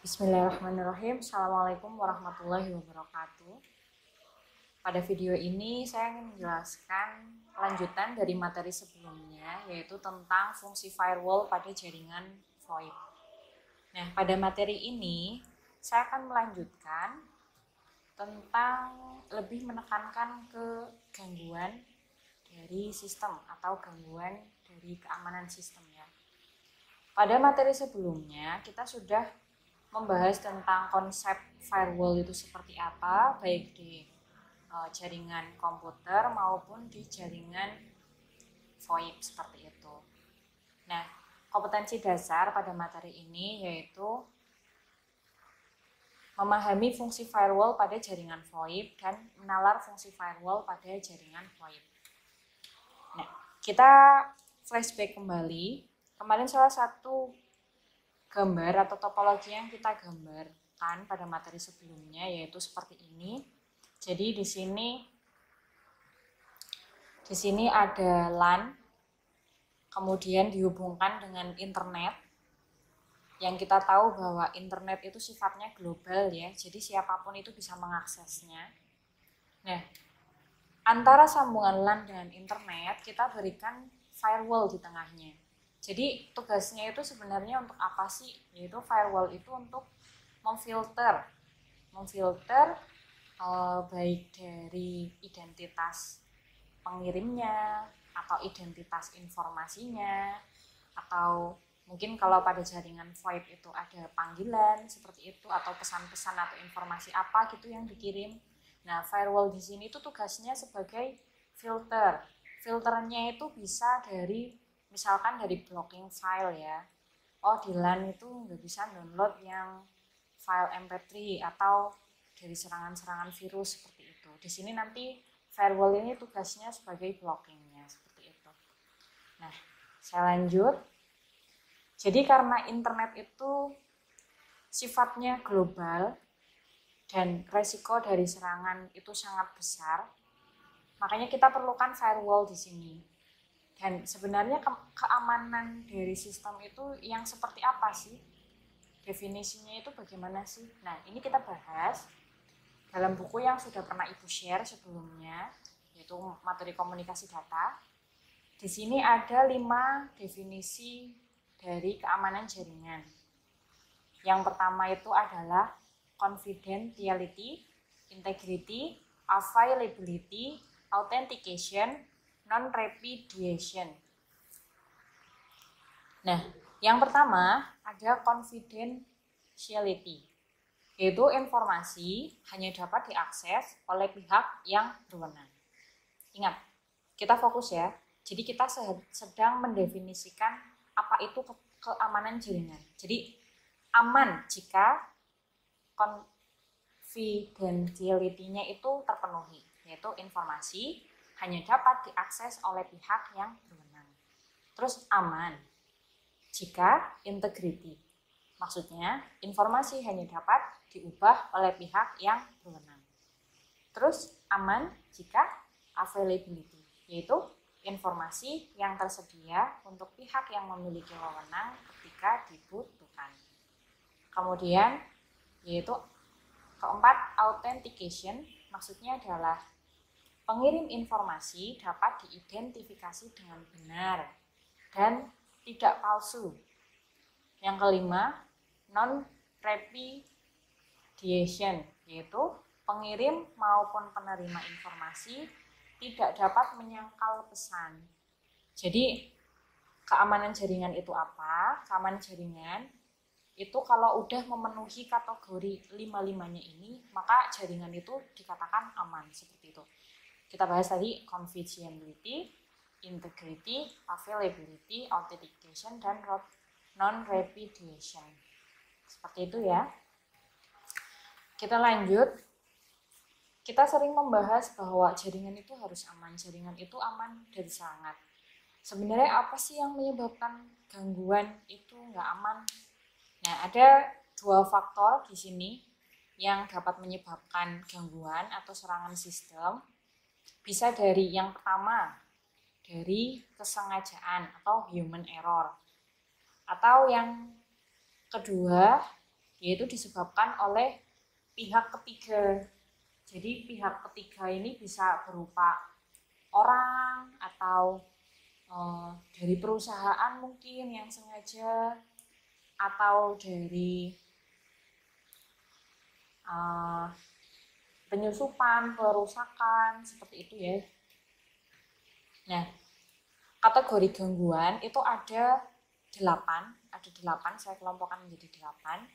Bismillahirrahmanirrahim. Assalamualaikum warahmatullahi wabarakatuh. Pada video ini saya ingin menjelaskan lanjutan dari materi sebelumnya, yaitu tentang fungsi firewall pada jaringan VoIP. Nah, pada materi ini saya akan melanjutkan tentang lebih menekankan ke gangguan dari sistem atau gangguan dari keamanan sistemnya. Pada materi sebelumnya kita sudah membahas tentang konsep firewall itu seperti apa, baik di jaringan komputer maupun di jaringan VoIP seperti itu. Nah, kompetensi dasar pada materi ini yaitu memahami fungsi firewall pada jaringan VoIP dan menalar fungsi firewall pada jaringan VoIP. Nah, kita flashback kembali. Kemarin salah satu gambar atau topologi yang kita gambarkan pada materi sebelumnya yaitu seperti ini. Jadi di sini ada LAN, kemudian dihubungkan dengan internet. Yang kita tahu bahwa internet itu sifatnya global ya, jadi siapapun itu bisa mengaksesnya. Nah, antara sambungan LAN dengan internet kita berikan firewall di tengahnya. Jadi tugasnya itu sebenarnya untuk apa sih? Yaitu firewall itu untuk memfilter baik dari identitas pengirimnya atau identitas informasinya, atau mungkin kalau pada jaringan VoIP itu ada panggilan seperti itu atau pesan-pesan atau informasi apa gitu yang dikirim. Nah, firewall di sini itu tugasnya sebagai filter. Filternya itu bisa dari misalkan dari blocking file ya. Oh, di LAN itu nggak bisa download yang file MP3 atau dari serangan-serangan virus seperti itu. Di sini nanti firewall ini tugasnya sebagai blockingnya seperti itu. Nah, saya lanjut. Jadi karena internet itu sifatnya global dan resiko dari serangan itu sangat besar, makanya kita perlukan firewall di sini. Dan sebenarnya keamanan dari sistem itu yang seperti apa sih? Definisinya itu bagaimana sih? Nah, ini kita bahas dalam buku yang sudah pernah Ibu share sebelumnya, yaitu materi komunikasi data. Di sini ada 5 definisi dari keamanan jaringan. Yang pertama itu adalah confidentiality, integrity, availability, authentication, non-repudiation. Nah, yang pertama ada confidentiality, yaitu informasi hanya dapat diakses oleh pihak yang berwenang. Ingat, kita fokus ya. Jadi kita sedang mendefinisikan apa itu keamanan jaringan. Jadi aman jika confidentiality-nya itu terpenuhi, yaitu informasi hanya dapat diakses oleh pihak yang berwenang. Terus aman jika integrity, maksudnya informasi hanya dapat diubah oleh pihak yang berwenang. Terus aman jika availability, yaitu informasi yang tersedia untuk pihak yang memiliki wewenang ketika dibutuhkan. Kemudian yaitu keempat, authentication, maksudnya adalah pengirim informasi dapat diidentifikasi dengan benar dan tidak palsu. Yang kelima, non-repudiation, yaitu pengirim maupun penerima informasi tidak dapat menyangkal pesan. Jadi keamanan jaringan itu apa? Keamanan jaringan itu kalau udah memenuhi kategori 5-5-nya ini, maka jaringan itu dikatakan aman seperti itu. Kita bahas tadi confidentiality, integrity, availability, authentication, dan non-repudiation. Seperti itu ya. Kita lanjut. Kita sering membahas bahwa jaringan itu harus aman. Jaringan itu aman dari serangan. Sebenarnya apa sih yang menyebabkan gangguan itu nggak aman? Nah, ada 2 faktor di sini yang dapat menyebabkan gangguan atau serangan sistem. Bisa dari yang pertama, dari kesengajaan atau human error. Atau yang kedua, yaitu disebabkan oleh pihak ketiga. Jadi pihak ketiga ini bisa berupa orang atau dari perusahaan mungkin yang sengaja, atau dari penyusupan, perusakan, seperti itu ya. Nah, kategori gangguan itu ada 8, saya kelompokkan menjadi 8.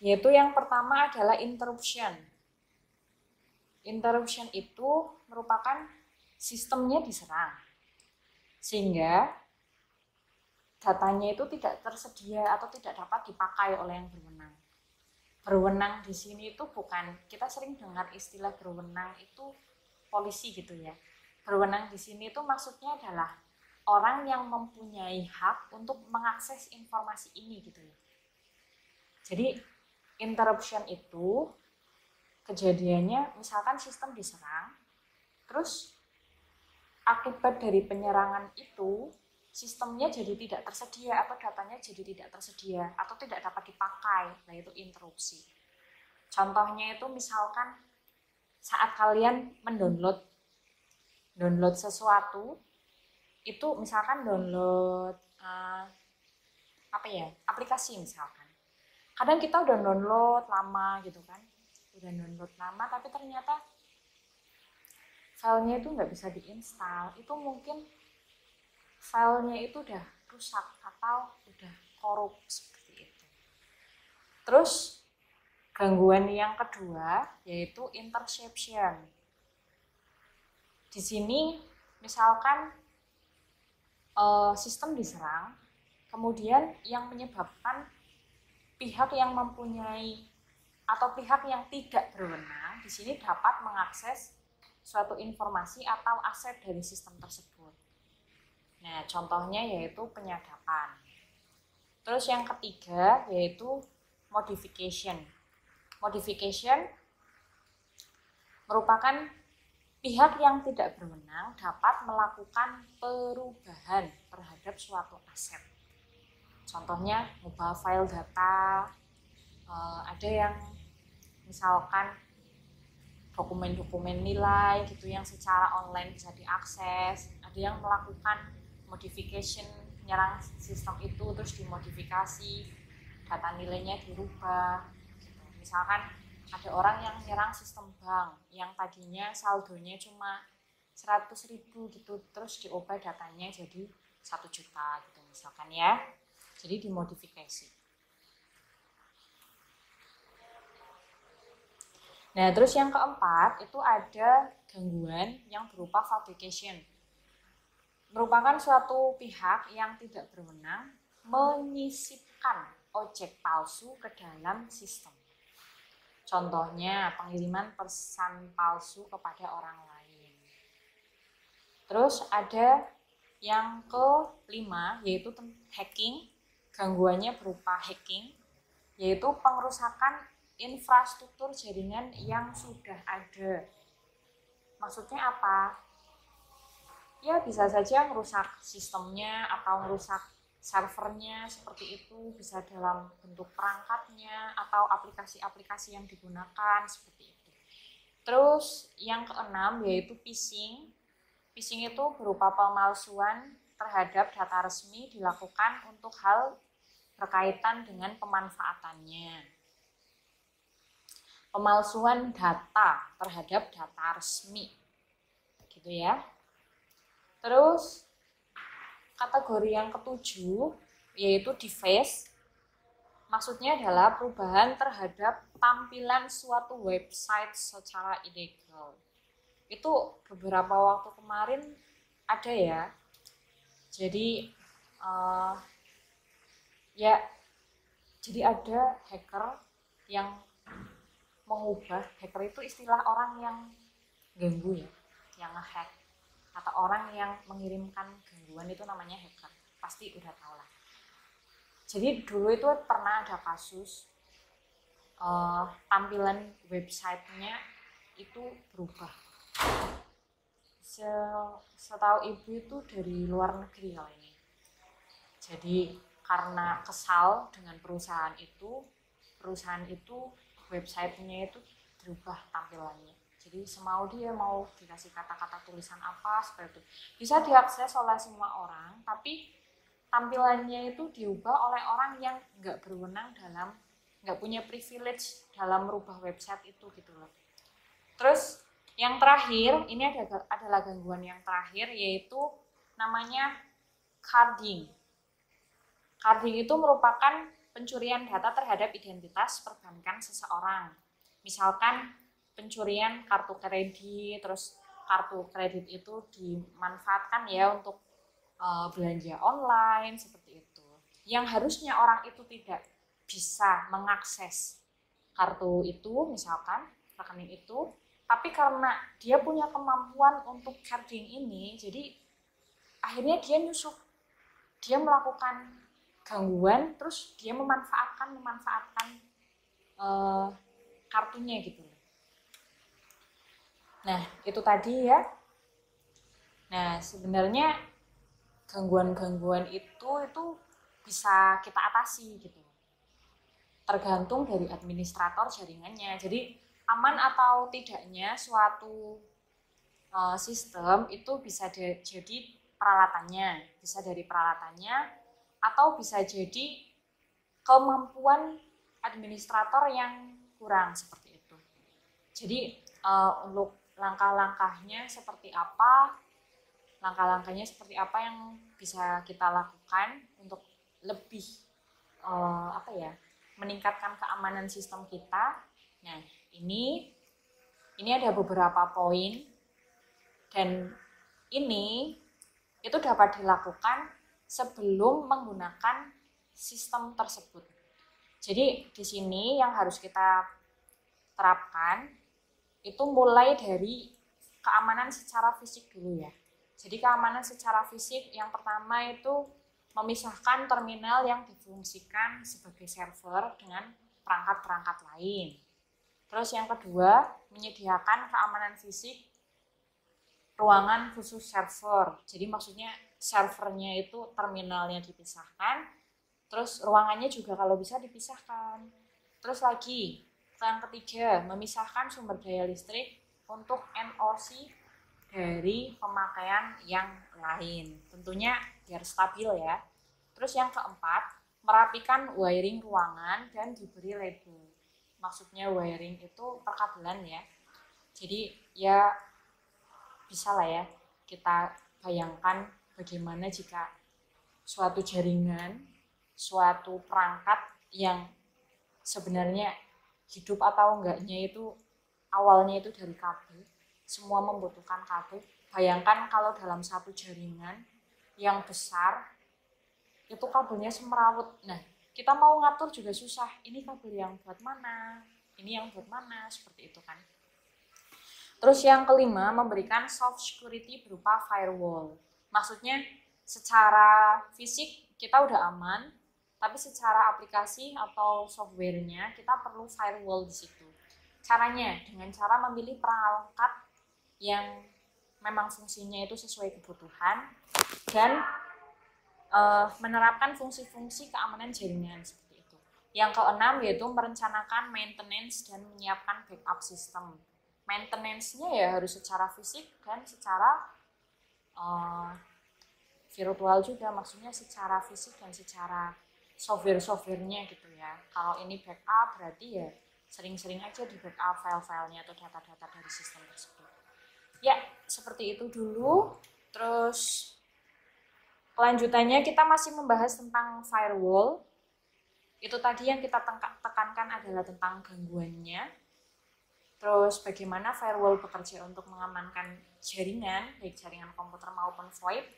Yaitu yang pertama adalah interruption. Interruption itu merupakan sistemnya diserang, sehingga datanya itu tidak tersedia atau tidak dapat dipakai oleh yang berwenang. Berwenang di sini itu bukan, kita sering dengar istilah berwenang itu polisi gitu ya. Berwenang di sini itu maksudnya adalah orang yang mempunyai hak untuk mengakses informasi ini gitu ya. Jadi interruption itu kejadiannya misalkan sistem diserang, terus akibat dari penyerangan itu sistemnya jadi tidak tersedia atau datanya jadi tidak tersedia atau tidak dapat dipakai, nah itu interupsi. Contohnya itu misalkan saat kalian mendownload sesuatu, itu misalkan download aplikasi misalkan. Kadang kita udah download lama gitu kan, tapi ternyata filenya itu nggak bisa diinstal. Itu mungkin filenya itu udah rusak atau udah korup seperti itu. Terus gangguan yang kedua yaitu interception. Di sini misalkan sistem diserang, kemudian yang menyebabkan pihak yang mempunyai atau pihak yang tidak berwenang di sini dapat mengakses suatu informasi atau aset dari sistem tersebut. Nah, contohnya yaitu penyadapan. Terus yang ketiga yaitu modification. Modification merupakan pihak yang tidak berwenang dapat melakukan perubahan terhadap suatu aset. Contohnya mengubah file data, ada yang misalkan dokumen-dokumen nilai gitu yang secara online bisa diakses, ada yang melakukan modification, menyerang sistem itu terus dimodifikasi, data nilainya dirubah gitu. Misalkan ada orang yang menyerang sistem bank yang tadinya saldonya cuma 100.000 gitu, terus diubah datanya jadi 1 juta gitu misalkan ya. Jadi dimodifikasi. Nah, terus yang keempat itu ada gangguan yang berupa fabrication. Merupakan suatu pihak yang tidak berwenang menyisipkan objek palsu ke dalam sistem. Contohnya pengiriman pesan palsu kepada orang lain. Terus ada yang kelima yaitu hacking. Gangguannya berupa hacking, yaitu pengerusakan infrastruktur jaringan yang sudah ada. Maksudnya apa? Ya bisa saja merusak sistemnya atau merusak servernya seperti itu, bisa dalam bentuk perangkatnya atau aplikasi-aplikasi yang digunakan seperti itu. Terus yang keenam yaitu phishing. Phishing itu berupa pemalsuan terhadap data resmi dilakukan untuk hal berkaitan dengan pemanfaatannya. Pemalsuan data terhadap data resmi, gitu ya. Terus kategori yang ketujuh yaitu deface. Maksudnya adalah perubahan terhadap tampilan suatu website secara ilegal. Itu beberapa waktu kemarin ada ya. Jadi jadi ada hacker yang mengubah, hacker itu istilah orang yang ganggu ya, yang nge-hack atau orang yang mengirimkan gangguan itu namanya hacker, pasti udah tahu lah. Jadi dulu itu pernah ada kasus tampilan websitenya itu berubah. Setahu ibu itu dari luar negeri kali ini. Jadi karena kesal dengan perusahaan itu websitenya itu dirubah tampilannya. Jadi semau dia mau dikasih kata-kata tulisan apa seperti itu. Bisa diakses oleh semua orang, tapi tampilannya itu diubah oleh orang yang nggak berwenang nggak punya privilege dalam merubah website itu gitu loh. Terus yang terakhir, ini adalah gangguan yang terakhir, yaitu namanya carding. Carding itu merupakan pencurian data terhadap identitas perbankan seseorang. Misalkan pencurian kartu kredit, terus kartu kredit itu dimanfaatkan ya untuk belanja online seperti itu. Yang harusnya orang itu tidak bisa mengakses kartu itu, misalkan rekening itu, tapi karena dia punya kemampuan untuk carding ini, jadi akhirnya dia nyusup, dia melakukan gangguan, terus dia memanfaatkan kartunya gitu. Nah, itu tadi ya. Nah, sebenarnya gangguan-gangguan itu bisa kita atasi gitu. Tergantung dari administrator jaringannya. Jadi, aman atau tidaknya suatu sistem itu bisa jadi peralatannya, bisa dari peralatannya, atau bisa jadi kemampuan administrator yang kurang seperti itu. Jadi untuk langkah-langkahnya seperti apa yang bisa kita lakukan untuk lebih meningkatkan keamanan sistem kita. Nah, ini ada beberapa poin, dan ini itu dapat dilakukan sebelum menggunakan sistem tersebut. Jadi di sini yang harus kita terapkan itu mulai dari keamanan secara fisik dulu ya. Jadi keamanan secara fisik yang pertama itu memisahkan terminal yang difungsikan sebagai server dengan perangkat-perangkat lain. Terus yang kedua, menyediakan keamanan fisik ruangan khusus server. Jadi maksudnya servernya itu terminalnya dipisahkan, terus ruangannya juga kalau bisa dipisahkan. Terus lagi, yang ketiga, memisahkan sumber daya listrik untuk NOC dari pemakaian yang lain. Tentunya biar stabil ya. Terus yang keempat, merapikan wiring ruangan dan diberi label. Maksudnya wiring itu perkabelan ya. Jadi ya bisa lah ya kita bayangkan bagaimana jika suatu jaringan, suatu perangkat yang sebenarnya hidup atau enggaknya itu awalnya itu dari kabel, semua membutuhkan kabel. Bayangkan kalau dalam satu jaringan yang besar itu kabelnya semrawut. Nah, kita mau ngatur juga susah. Ini kabel yang buat mana? Ini yang buat mana? Seperti itu kan. Terus yang kelima, memberikan soft security berupa firewall. Maksudnya secara fisik kita udah aman, tapi secara aplikasi atau softwarenya kita perlu firewall di situ. Caranya dengan cara memilih perangkat yang memang fungsinya itu sesuai kebutuhan dan menerapkan fungsi-fungsi keamanan jaringan seperti itu. Yang keenam yaitu merencanakan maintenance dan menyiapkan backup system. Maintenance-nya ya harus secara fisik dan secara virtual juga, maksudnya secara fisik dan secara software-softwarenya gitu ya. Kalau ini backup berarti ya sering-sering aja di backup file-filenya atau data-data dari sistem tersebut. Ya, seperti itu dulu. Terus kelanjutannya kita masih membahas tentang firewall. Itu tadi yang kita tekankan adalah tentang gangguannya. Terus bagaimana firewall bekerja untuk mengamankan jaringan, baik jaringan komputer maupun VoIP.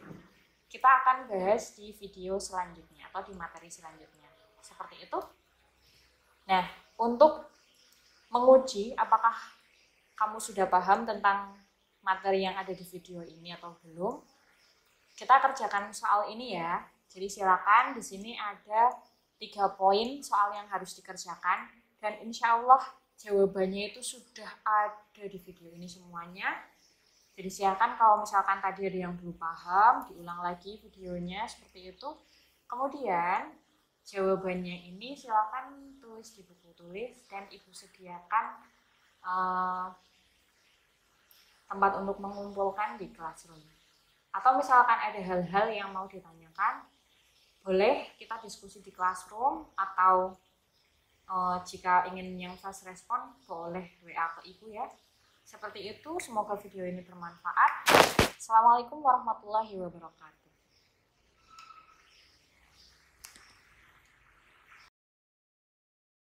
Kita akan bahas di video selanjutnya atau di materi selanjutnya. Seperti itu. Nah, untuk menguji apakah kamu sudah paham tentang materi yang ada di video ini atau belum, kita kerjakan soal ini ya. Jadi silakan, di sini ada 3 poin soal yang harus dikerjakan dan insya Allah jawabannya itu sudah ada di video ini semuanya. Jadi silakan kalau misalkan tadi ada yang belum paham, diulang lagi videonya seperti itu. Kemudian jawabannya ini silakan tulis di buku tulis dan Ibu sediakan tempat untuk mengumpulkan di classroom. Atau misalkan ada hal-hal yang mau ditanyakan, boleh kita diskusi di classroom atau jika ingin yang fast respon boleh WA ke Ibu ya. Seperti itu, semoga video ini bermanfaat. Assalamualaikum warahmatullahi wabarakatuh.